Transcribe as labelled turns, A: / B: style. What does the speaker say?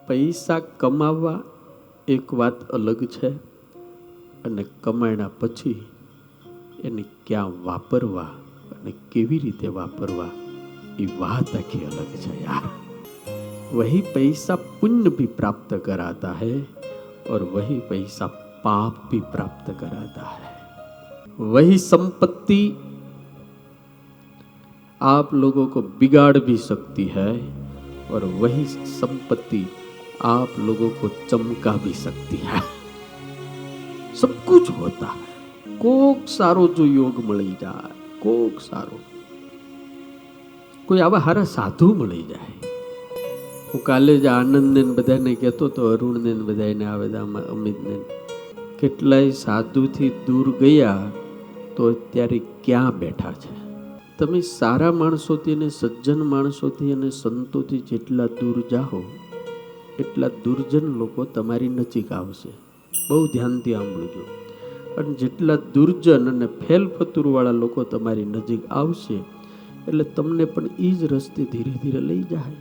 A: પૈસા કમાવવા એક વાત અલગ છે, અને કમાણા પછી એને ક્યાં વાપરવા અને કેવી રીતે વાપરવા એ વાત આખી અલગ છે યાર। वही पैसा पुण्य भी प्राप्त कराता है और वही पैसा पाप भी प्राप्त कराता है। वही संपत्ति आप लोगों को बिगाड़ भी सकती है और वही संपत्ति आप लोगों को चमका भी सकती है। सब कुछ होता है। कोक सारो जो योग मળી જાય, कोक सारो કોઈ આવા હારા સાધુ મળી જાય। હું કાલે જ આનંદને બધાને કહેતો તો, અરુણને બધાને આવે અમિતને, કેટલાય સાધુથી દૂર ગયા તો અત્યારે ક્યાં બેઠા છે। તમે સારા માણસોથી અને સજ્જન માણસોથી અને સંતોથી જેટલા દૂર જાઓ એટલા દુર્જન લોકો તમારી નજીક આવશે। બહુ ધ્યાનથી સાંભળજો। અને જેટલા દુર્જન અને ફેલ ફતુરવાળા લોકો તમારી નજીક આવશે એટલે તમને પણ એ જ રસ્તે ધીરે ધીરે લઈ જાય।